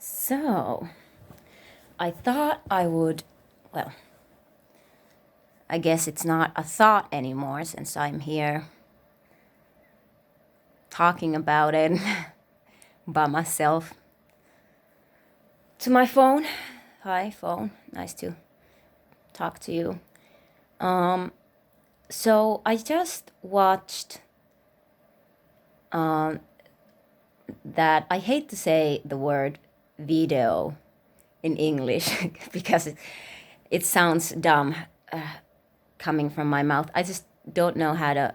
So, I thought I would, well, I guess it's not a thought anymore since I'm here talking about it by myself. To my phone. Hi, phone. Nice to talk to you. So I just watched that. I hate to say the word video in English because it sounds dumb coming from my mouth. I just don't know how to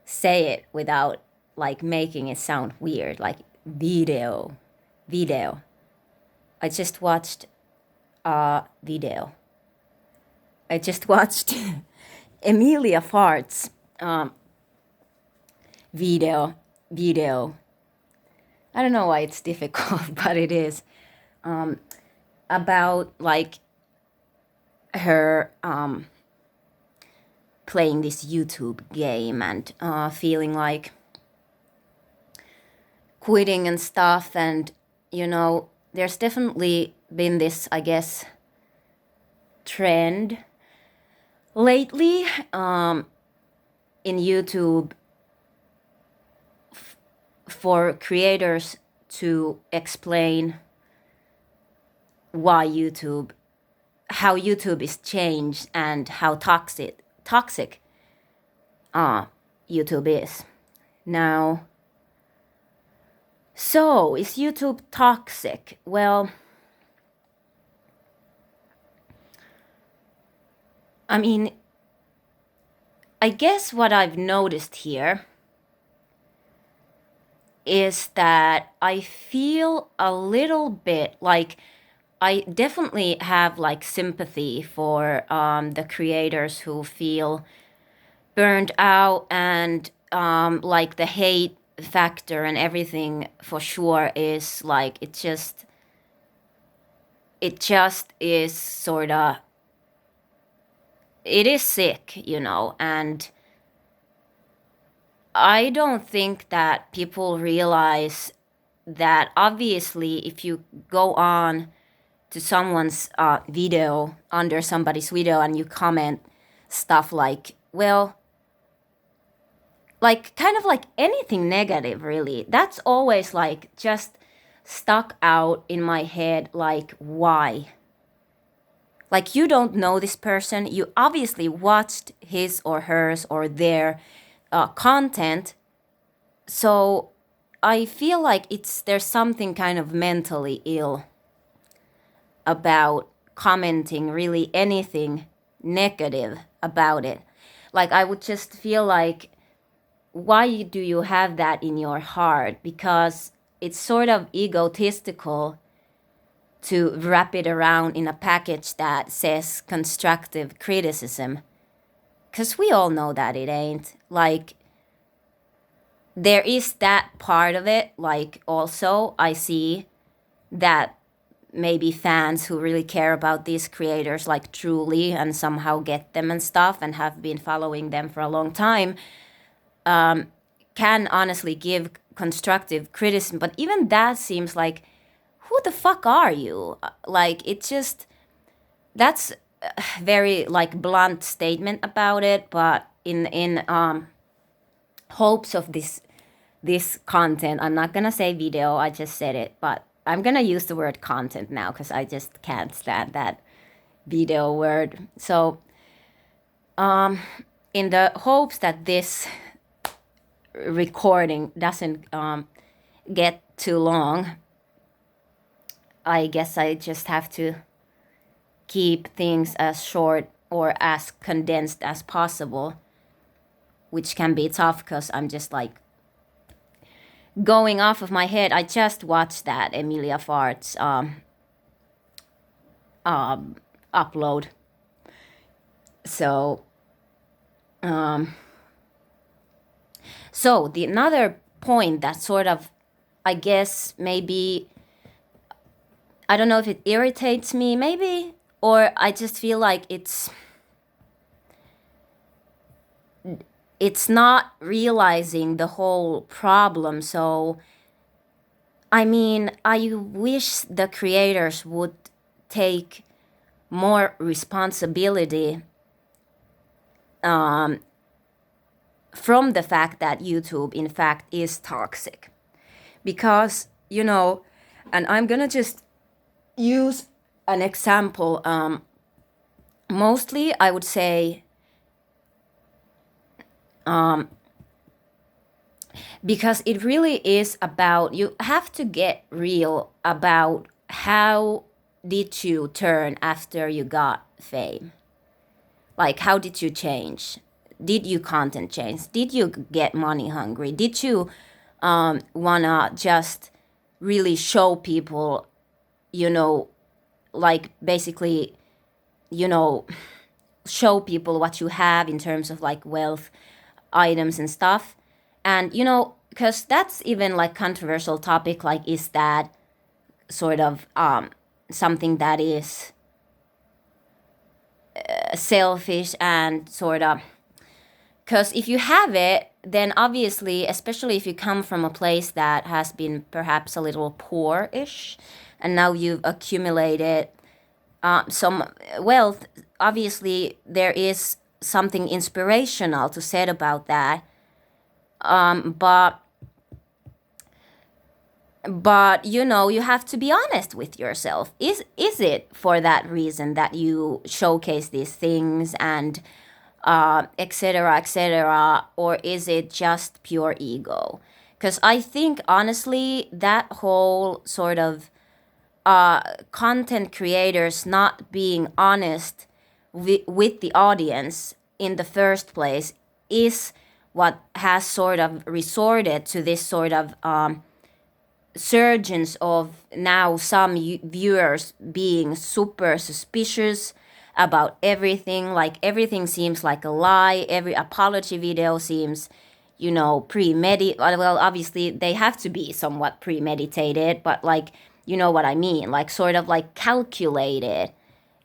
say it without like making it sound weird, like video. I just watched a video. I just watched Emilia Fart's video. I don't know why it's difficult, but it is about like her playing this YouTube game and feeling like quitting and stuff. And there's definitely been this, I guess, trend lately in YouTube for creators to explain how YouTube is changed and how toxic YouTube is. Now, so is YouTube toxic? Well, I mean, I guess what I've noticed here is that I feel a little bit like I definitely have like sympathy for the creators who feel burned out and like the hate factor and everything for sure is like it just is sort of, it is sick, and I don't think that people realize that obviously if you go on to someone's video, under somebody's video, and you comment stuff like, well, like kind of like anything negative really, that's always like just stuck out in my head, like why? Like you don't know this person, you obviously watched his or hers or their content, so I feel like there's something kind of mentally ill about commenting really anything negative about it. Like I would just feel like, why do you have that in your heart? Because it's sort of egotistical to wrap it around in a package that says constructive criticism. Because we all know that it ain't. Like, there is that part of it. Like, also, I see that maybe fans who really care about these creators, like truly, and somehow get them and stuff, and have been following them for a long time, can honestly give constructive criticism. But even that seems like, who the fuck are you? Like, it's just, that's a very like blunt statement about it, but in hopes of this content, I'm not gonna say video, I just said it, but I'm gonna use the word content now because I just can't stand that video word. So in the hopes that this recording doesn't get too long, I guess I just have to keep things as short or as condensed as possible, which can be tough because I'm just like going off of my head. I just watched that Emilia Fart's upload. So the another point that sort of, I guess maybe, I don't know if it irritates me maybe, or I just feel like it's not realizing the whole problem. So I mean, I wish the creators would take more responsibility from the fact that YouTube, in fact, is toxic. Because, and I'm gonna just use an example. Mostly, I would say, because it really is about, you have to get real about how did you turn after you got fame. Like, how did you change? Did you content change? Did you get money hungry? Did you wanna just really show people, like basically, you know, show people what you have in terms of like wealth, items and stuff? And because that's even like controversial topic, like is that sort of something that is selfish and sort of, because if you have it, then obviously, especially if you come from a place that has been perhaps a little poor-ish, and now you've accumulated some wealth, obviously there is something inspirational to say about that. But you have to be honest with yourself. Is it for that reason that you showcase these things and etc., etc., or is it just pure ego? Because I think honestly that whole sort of content creators not being honest with the audience in the first place is what has sort of resorted to this sort of surgeons of now some viewers being super suspicious about everything. Like everything seems like a lie. Every apology video seems, premeditated. Well, obviously they have to be somewhat premeditated, but like, you know what I mean? Like sort of like calculated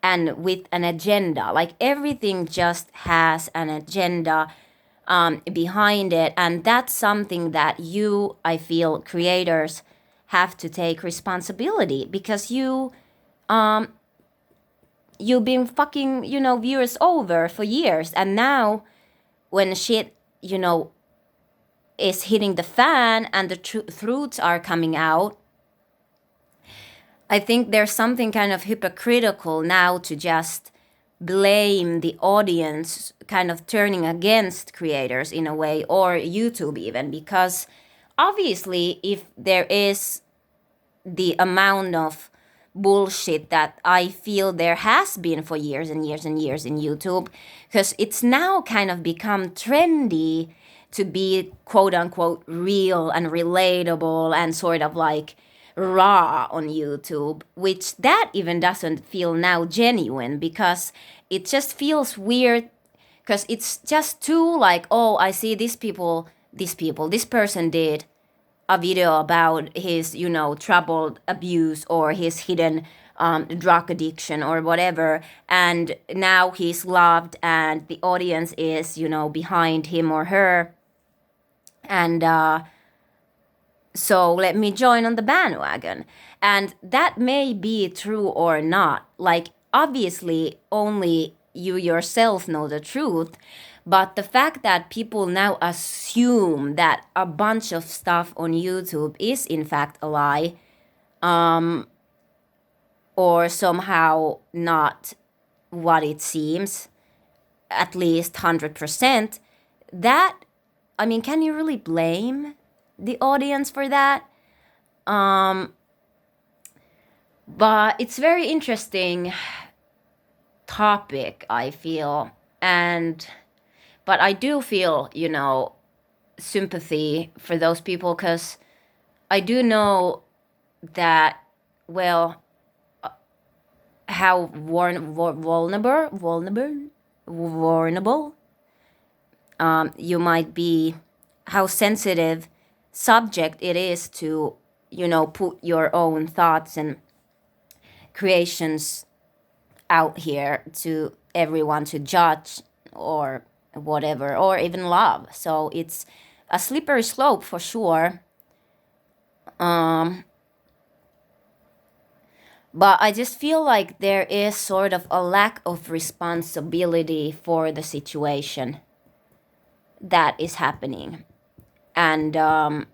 and with an agenda. Like everything just has an agenda behind it. And that's something that I feel, creators have to take responsibility, because you've been fucking, viewers over for years. And now when shit, is hitting the fan and the truths are coming out, I think there's something kind of hypocritical now to just blame the audience, kind of turning against creators in a way, or YouTube even, because obviously if there is the amount of bullshit that I feel there has been for years and years and years in YouTube, because it's now kind of become trendy to be quote unquote real and relatable and sort of like raw on YouTube, which that even doesn't feel now genuine, because it just feels weird, because it's just too like, oh, I see this person did a video about his, troubled abuse or his hidden drug addiction or whatever, and now he's loved and the audience is, behind him or her, and so let me join on the bandwagon. And that may be true or not. Like, obviously, only you yourself know the truth. But the fact that people now assume that a bunch of stuff on YouTube is in fact a lie, or somehow not what it seems, at least 100%, that, I mean, can you really blame the audience for that? But it's very interesting topic, I feel. But I do feel, sympathy for those people, because I do know that, well, how vulnerable you might be, how sensitive subject it is to, put your own thoughts and creations out here to everyone to judge or whatever, or even love. So it's a slippery slope for sure. But I just feel like there is sort of a lack of responsibility for the situation that is happening. And and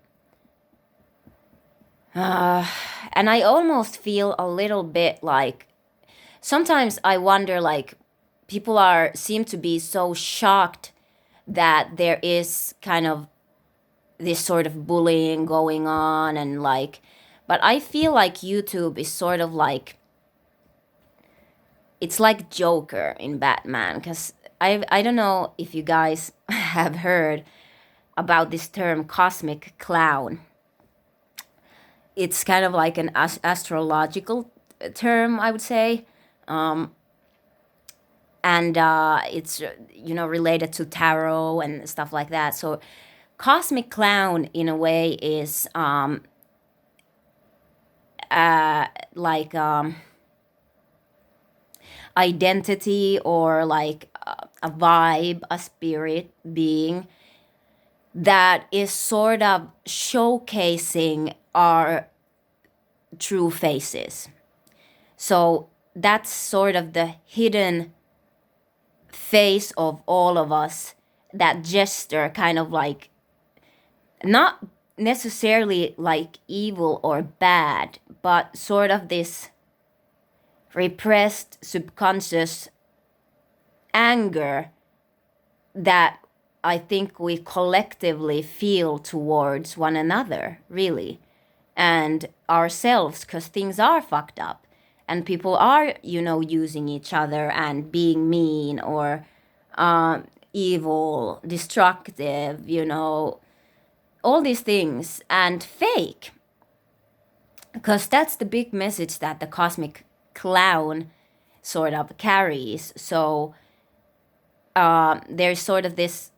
I almost feel a little bit like sometimes I wonder, like, people are seem to be so shocked that there is kind of this sort of bullying going on, and like, but I feel like YouTube is sort of like, it's like Joker in Batman, because I don't know if you guys have heard about this term cosmic clown. It's kind of like an astrological term, I would say. And it's related to tarot and stuff like that. So cosmic clown in a way is like identity, or like a vibe, a spirit being that is sort of showcasing our true faces. So that's sort of the hidden face of all of us, that gesture, kind of like, not necessarily like evil or bad, but sort of this repressed subconscious anger that I think we collectively feel towards one another, really, and ourselves, because things are fucked up and people are, using each other and being mean, or evil, destructive, all these things, and fake. Because that's the big message that the cosmic clown sort of carries. So there's sort of this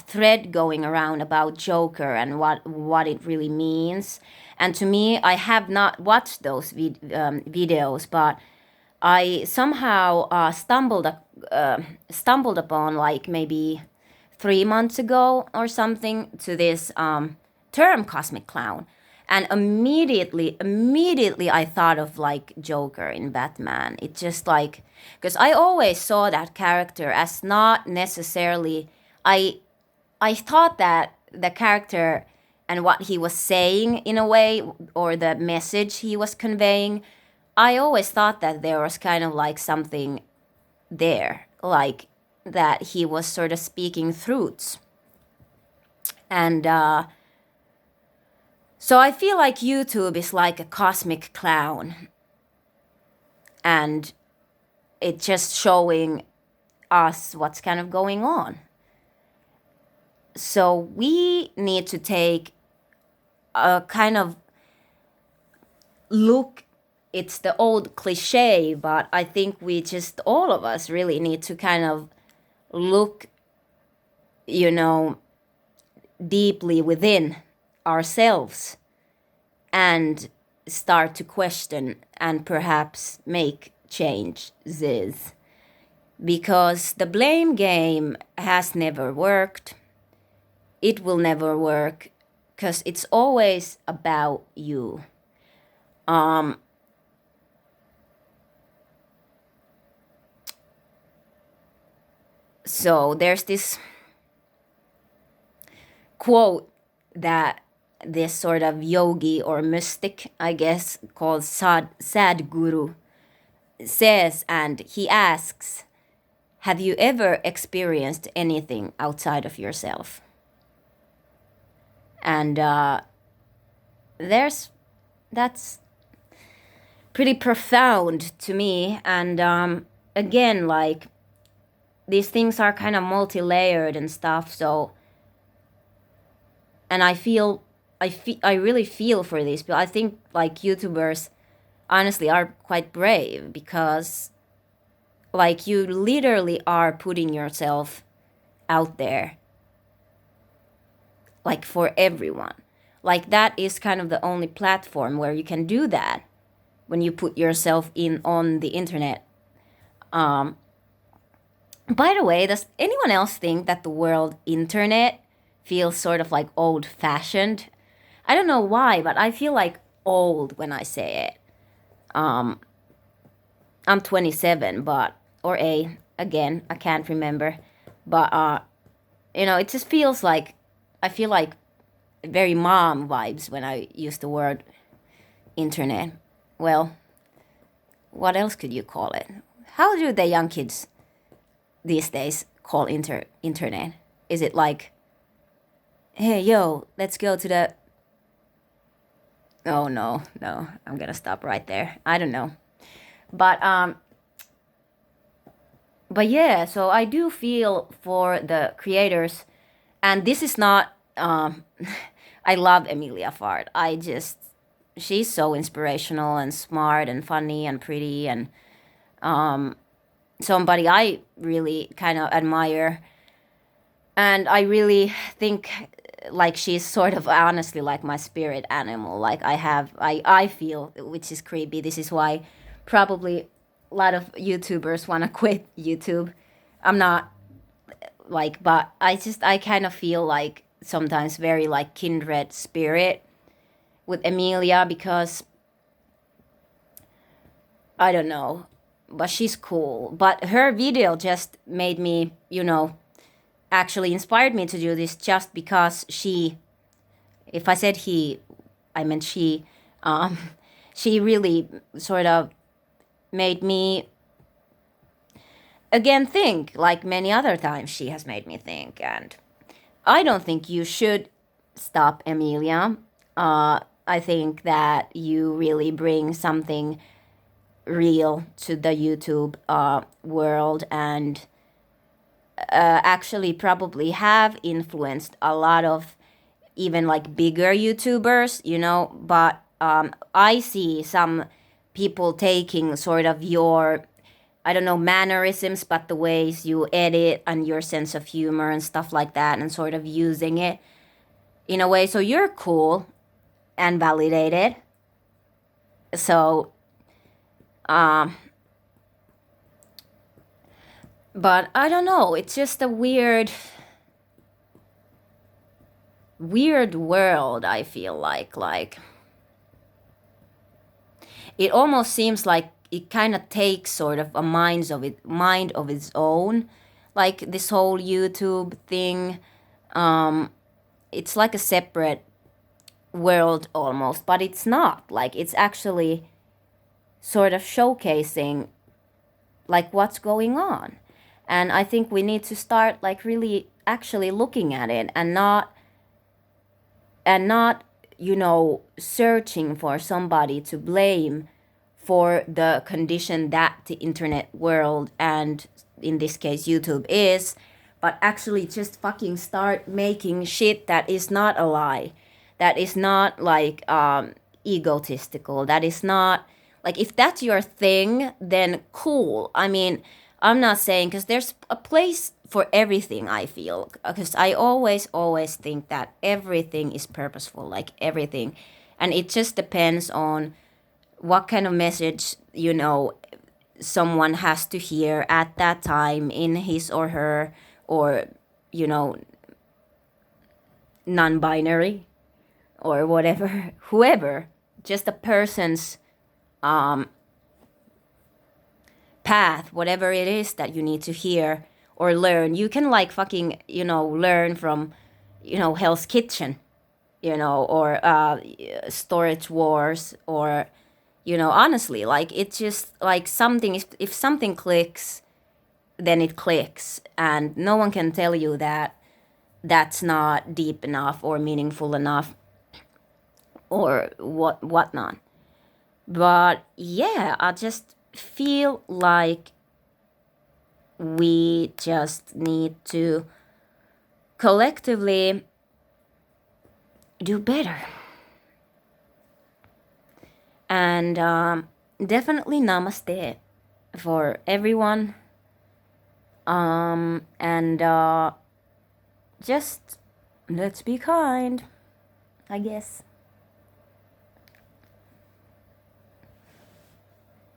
thread going around about Joker and what it really means. And to me, I have not watched those videos, but I somehow stumbled upon, like, maybe 3 months ago or something, to this term cosmic clown. And immediately I thought of like Joker in Batman. It just like, because I always saw that character as not necessarily, I thought that the character and what he was saying in a way, or the message he was conveying, I always thought that there was kind of like something there, like that he was sort of speaking truths. And so I feel like YouTube is like a cosmic clown, and it's just showing us what's kind of going on. So we need to take a kind of look. It's the old cliche, but I think we just, all of us really need to kind of look, deeply within ourselves and start to question and perhaps make changes. Because the blame game has never worked. It will never work, because it's always about you. So there's this quote that this sort of yogi or mystic, I guess, called Sadhguru says, and he asks, have you ever experienced anything outside of yourself? And that's pretty profound to me. And again, like, these things are kind of multi-layered and stuff. So, and I really feel for these people. I think like YouTubers honestly are quite brave, because like you literally are putting yourself out there, like, for everyone. Like, that is kind of the only platform where you can do that, when you put yourself in on the internet. By the way, does anyone else think that the word internet feels sort of like old fashioned? I don't know why, but I feel like old when I say it. I'm 27, but or a again, I can't remember, but it just feels like I feel like very mom vibes when I use the word internet. Well, what else could you call it? How do the young kids these days call internet? Is it like, hey yo, let's go to the? Oh no, no, I'm gonna stop right there. I don't know, but yeah. So I do feel for the creators, and this is not. I love Emilia Fard. She's so inspirational and smart and funny and pretty and somebody I really kind of admire. And I really think like she's sort of honestly like my spirit animal. Like I feel, which is creepy. This is why probably a lot of YouTubers want to quit YouTube. I'm not like, but I kind of feel like sometimes very like kindred spirit with Emilia because I don't know, but she's cool. But her video just made me, actually inspired me to do this just because if I said he, I meant she, um, she really sort of made me again think like many other times she has made me think. And I don't think you should stop, Emilia. I think that you really bring something real to the YouTube world and actually probably have influenced a lot of even like bigger YouTubers, but I see some people taking sort of your, I don't know, mannerisms, but the ways you edit and your sense of humor and stuff like that and sort of using it in a way. So you're cool and validated. So, but I don't know, it's just a weird world, I feel like it almost seems like it kind of takes sort of a mind of its own, like this whole YouTube thing. It's like a separate world almost, but it's not. Like it's actually sort of showcasing like what's going on. And I think we need to start like really actually looking at it and not searching for somebody to blame for the condition that the internet world and in this case YouTube is, but actually just fucking start making shit that is not a lie, that is not like egotistical, that is not like, if that's your thing, then cool. I mean, I'm not saying, because there's a place for everything, I feel, because I always think that everything is purposeful, like everything, and it just depends on what kind of message someone has to hear at that time in his or her, or you know non-binary or whatever, whoever, just a person's path, whatever it is that you need to hear or learn. You can like fucking learn from Hell's Kitchen, or Storage Wars, or honestly, like it's just like something, if something clicks, then it clicks, and no one can tell you that that's not deep enough or meaningful enough or whatnot. But yeah, I just feel like we just need to collectively do better. And definitely namaste for everyone. And just let's be kind, I guess.